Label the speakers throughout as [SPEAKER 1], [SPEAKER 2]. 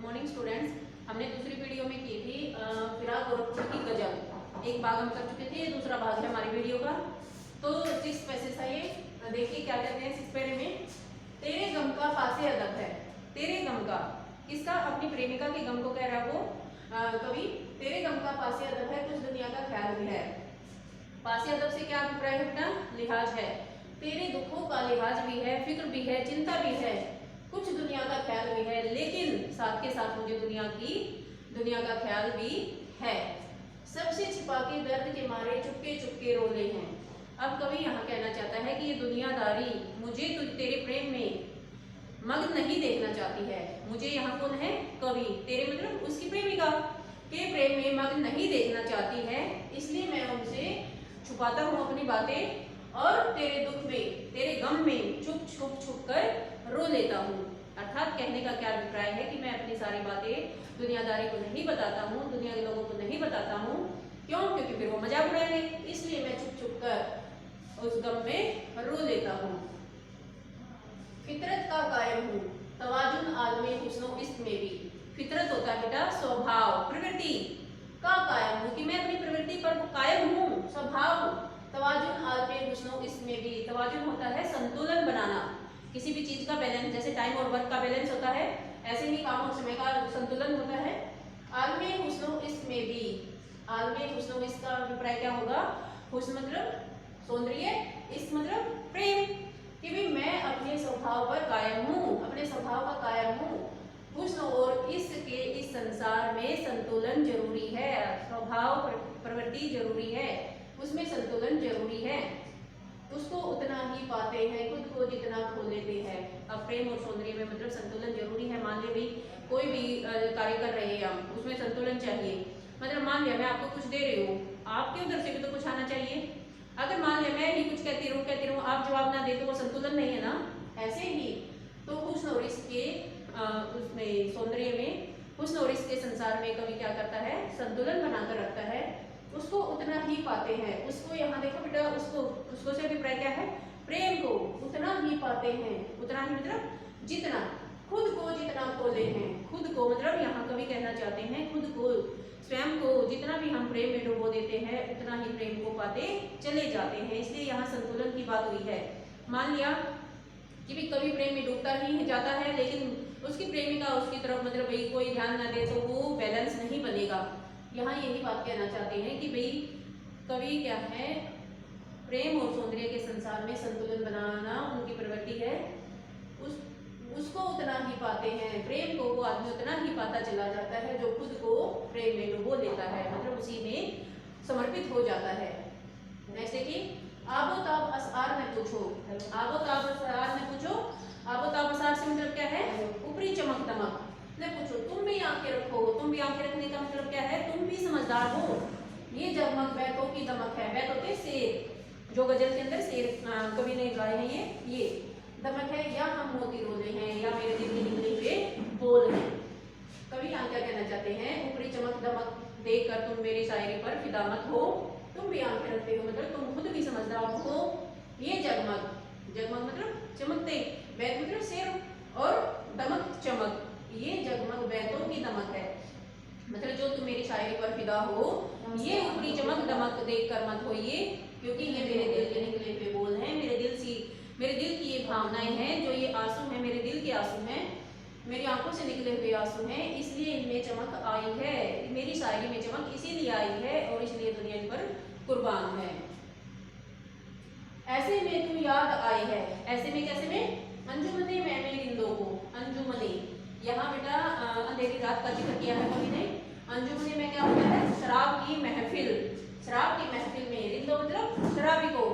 [SPEAKER 1] Morning students. हमने दूसरी video में की थी फिराक गोरखपुर की गजल। एक भाग हम कर चुके थे, दूसरा भाग है हमारी वीडियो का। तो जिस पैसे था ये देखिए क्या कहते हैं इस पैरे में, तेरे गम का फासे अदब है। तेरे गम का किसका? अपनी प्रेमिका के गम को कह रहा है वो कवि। तेरे गम का फासे अदब है, कुछ दुनिया का ख्याल भी है। फासे अदब से क्या अभिप्राय है अपना? लिहाज है। तेरे दुखों का लिहाज भी है, फिक्र भी है, चिंता भी है, कुछ दुनिया का ख्याल भी है, लेकिन साथ के साथ मुझे दुनिया का ख्याल भी है। सबसे छिपा के दर्द के मारे चुपके चुपके रोले हैं। अब कवि यहाँ कहना चाहता है कि ये दुनियादारी मुझे तेरे प्रेम में मग्न नहीं देखना चाहती है। मुझे यहाँ कौन है? कवि। तेरे मतलब उसकी प्रेमिका के प्रेम में मग्न नहीं देखना चाहती है, इसलिए मैं उनसे छुपाता हूँ अपनी बातें और तेरे दुख में, तेरे गम में छुप कर रो लेता हूँ। अर्थात कहने का क्या अभिप्राय है कि मैं अपनी सारी बातें दुनियादारी को नहीं बताता हूँ, दुनिया के लोगों को नहीं बताता हूँ। क्यों? क्योंकि फिर वो मजाक उड़ाएंगे, इसलिए मैं छुप कर उस गम में रो लेता हूँ। फितरत का कायम हूँ, तवाजुन आलमे हुस्नो इश्क में भी। फितरत होता है बेटा स्वभाव, प्रवृत्ति का कायम हूँ कि मैं अपनी प्रवृत्ति पर कायम हूँ, स्वभाव। तवाजुन आलमे हुस्नो इश्क में भी। तवाजुन होता है संतुलन बनाना, किसी भी चीज का बैलेंस। जैसे टाइम और वर्क का बैलेंस होता है, ऐसे ही काम और समय का संतुलन होता है। आलमे हुस्नो इश्क में भी। आलमे हुस्नो इश्क का अभिप्राय क्या होगा? हुस्न मतलब सौंदर्य, इश्क मतलब प्रेम, कि भी मैं अपने स्वभाव पर कायम हूँ, अपने स्वभाव का कायम हूँ। हुस्न और इश्क के इस संसार में संतुलन जरूरी है। स्वभाव प्रवृत्ति जरूरी है, उसमें संतुलन जरूरी है। उसको उतना ही पाते हैं खुद को जितना खो लेते हैं। अब प्रेम और सौंदर्य में मतलब संतुलन जरूरी है। मान लीजिए कोई भी कार्य कर रहे हैं हम, उसमें संतुलन चाहिए। मतलब मान लिया मैं आपको कुछ दे रही हूँ, आपके उधर से भी तो कुछ आना चाहिए। अगर मान लिया मैं ही कुछ कहती रहूँ आप जवाब ना दे तो वो संतुलन नहीं है ना। ऐसे ही तो हुस्न और इश्क के उसमें सौंदर्य में, हुस्न और इश्क के संसार में कवि क्या करता है? संतुलन बनाकर रखता है। उसको उतना ही पाते हैं। उसको यहाँ देखो बेटा, उसको से अभिप्राय क्या है? प्रेम को उतना ही पाते हैं। उतना ही मतलब जितना, खुद को जितना खोले हैं। खुद को मतलब यहाँ कवि कहना चाहते हैं खुद को, स्वयं को जितना भी हम प्रेम में डुबो देते हैं उतना ही प्रेम को पाते चले जाते हैं। इसलिए यहाँ संतुलन की बात हुई है। मान लिया कि भी कवि प्रेम में डूबता ही जाता है, लेकिन उसकी प्रेमिका उसकी तरफ मतलब भाई कोई ध्यान ना दे तो वो बैलेंस नहीं बनेगा। यहाँ यही बात कहना चाहते हैं कि भाई कवि क्या है? प्रेम और सौंदर्य के संसार में संतुलन बनाना उनकी प्रवृत्ति है। उसको उतना ही पाते हैं, प्रेम को वो आदमी उतना ही पाता चला जाता है जो खुद को प्रेम में डुबो देता है, मतलब उसी में समर्पित हो जाता है। नेक्स्ट देखिए, आबो ताब असआर में पूछो। आबो ताब असआर में पूछो। आबो ताब असआर से मतलब क्या है? ऊपरी चमक दमक ने पूछो। तुम भी आंखें रखो। तुम भी आंखें रखने का मतलब क्या है? तुम भी समझदार हो। ये जगमग बैतों की दमक है। बैत होते शेर, जो गजल के अंदर शेर कवि ने गाए हैं। ये दमक है, या हम मोती रोले हैं, या मेरे दिल के निकले हुए बोल हैं। कवि यहाँ क्या कहना चाहते हैं? ऊपरी चमक दमक देखकर तुम मेरी शायरी पर फिदा मत हो। तुम भी आंखें रखते हो मतलब तुम खुद भी समझदार हो। ये जगमग, जगमग मतलब चमकते, बैत मतलब शेर और दमक चमक, ये जगमग बैतों की दमक है। मतलब जो तुम मेरी शायरी पर फिदा हो, ये ऊपरी चमक दमक देखकर मत होइए, क्योंकि ये मेरे दिल के निकले हुए बोल हैं। मेरे दिल की ये भावनाएं हैं, जो ये आंसू हैं मेरे दिल के आंसू हैं, मेरी आंखों से निकले हुए आंसू हैं, इसलिए इनमें चमक आई है। मेरी शायरी में चमक इसीलिए आई है और इसलिए दुनिया इन पर कुर्बान है। ऐसे में तू याद आई है। ऐसे में कैसे में? अंजुमने मैंने रिंदों को। अंजुमने यहाँ बेटा अंधेरी रात का जिक्र किया है कवि ने। अंजुमने में क्या होता है? शराब की महफिल। शराब की महफिल में, रिंदो मतलब शराबी को,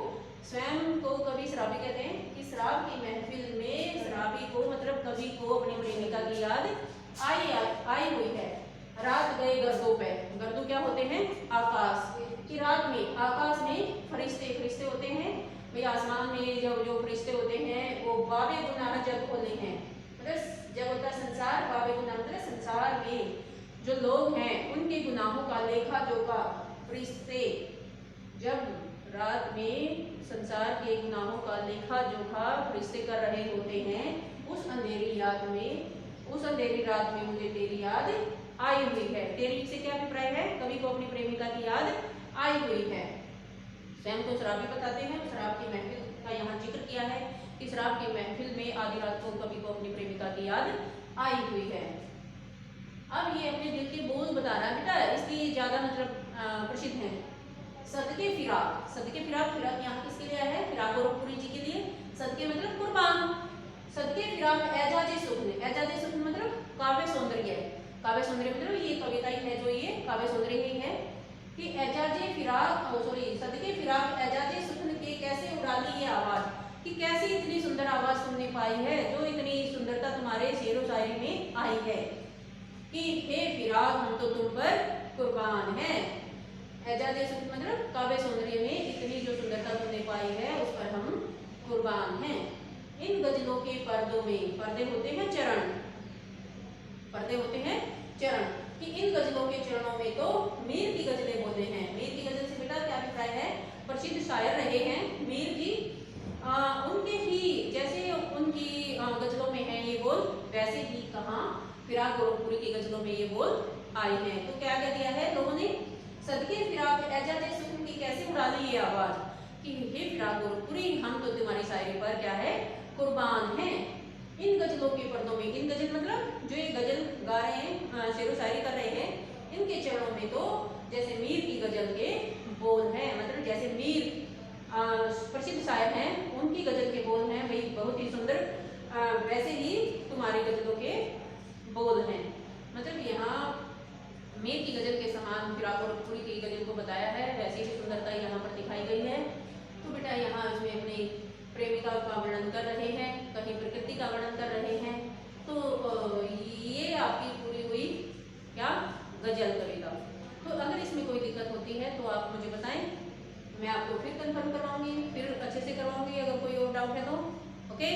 [SPEAKER 1] स्वयं को कवि शराबी कहते हैं कि शराब की महफिल में शराबी को मतलब कवि को अपनी प्रेमिका की याद आई हुई है। रात गए गर्दों पे। गर्दों क्या होते हैं? आकाश की। रात में आकाश में फरिश्ते होते हैं भाई। आसमान में जो फरिश्ते होते हैं वो बाबे गुनाह जब खोले हैं, मतलब जब होता संसार, बाबे गुनाह मतलब संसार में जो लोग हैं उनके गुनाहों का लेखा जोखा फरिश्ते जब रात में संसार के गुनाहों का लेखा जोखा फरिश्ते कर रहे होते हैं, उस अंधेरी रात में उस अंधेरी रात में मुझे तेरी याद आई हुई है। तेरी से क्या अभिप्राय है? कवि को अपनी प्रेमिका की याद आई हुई है। स्वयं को शराब भी बताते हैं, शराब की महफिल का यहाँ जिक्र किया है कि शराब की महफिल में आधी रात को कवि को अपनी प्रेमिका की याद आई हुई है। अब ये अपने दिल के बोल बता रहा है बेटा, इसलिए ज्यादा मतलब प्रसिद्ध है। सदके फिराक, सदके फिराक, फिराक यहाँ किसके लिए है? फिराक गोरखपुरी जी के लिए। सदके मतलब कुर्बान। सदके फिराक एजाजे सुखन, एजाजे सुखन मतलब काव्य सौंदर्य। काव्य सौंदर्य मतलब ये कविता ही है, जो ये काव्य सौंदर्य ही है कि एजाजे फिराक, सॉरी, सदके फिराक एजाजे सुखन के कैसे उड़ा ली ये आवाज, कि कैसी इतनी सुंदर आवाज तुमने पाई है, जो इतनी सुंदरता तुम्हारे शेरो शायरी में आई है कि हे फिराक हम तो तुम पर कुर्बान हैं। एजाजे सुख मतलब काव्य सौंदर्य में इतनी जो सुंदरता तुमने पाई है उस पर हम कुर्बान हैं। इन गजलों के पर्दों में, पर्दे होते हैं चरण, पर्दे होते हैं चरण, कि इन गजलों के चरणों में तो मीर की गजलें बोले हैं। मीर की गजल से बेटा क्या अभिप्राय है? प्रसिद्ध शायर रहे हैं मीर जी, उनके ही जैसे उनकी गजलों में है ये बोल, वैसे ही कहाँ फिराक गोरखपुरी की गजलों में ये बोल आए हैं। तो क्या कह दिया है लोगों ने? सदके फिराक एजाजे सुकून की कैसे उड़ा ली ये आवाज, कि हे फिराक गोरखपुरी हम तो तुम्हारी शायरी पर क्या है? कुर्बान हैं। इन गजलों के पर्दों में, इन गजल मतलब जो ये गजल गा रहे हैं, शेरो शायरी कर रहे हैं, इनके चरणों में तो जैसे मीर की गजल के बोल हैं, मतलब जैसे मीर प्रसिद्ध शायर हैं उनकी गजल के बोल हैं भाई बहुत ही सुंदर, वैसे ही तुम्हारी गजलों के बोल हैं। मतलब यहाँ मीर की गजल के समान फिराक गोरखपुरी की गजल को बताया है, वैसी ही सुंदरता यहाँ पर दिखाई गई है। तो बेटा यहाँ इसमें अपनी प्रेमिका का वर्णन कर रहे हैं, कहीं प्रकृति का वर्णन कर रहे हैं। तो ये आपकी पूरी हुई क्या? गजल कविता। तो अगर इसमें कोई दिक्कत होती है तो आप मुझे बताएं, मैं आपको फिर कंफर्म करवाऊंगी, फिर अच्छे से करवाऊंगी अगर कोई और डाउट है तो। ओके।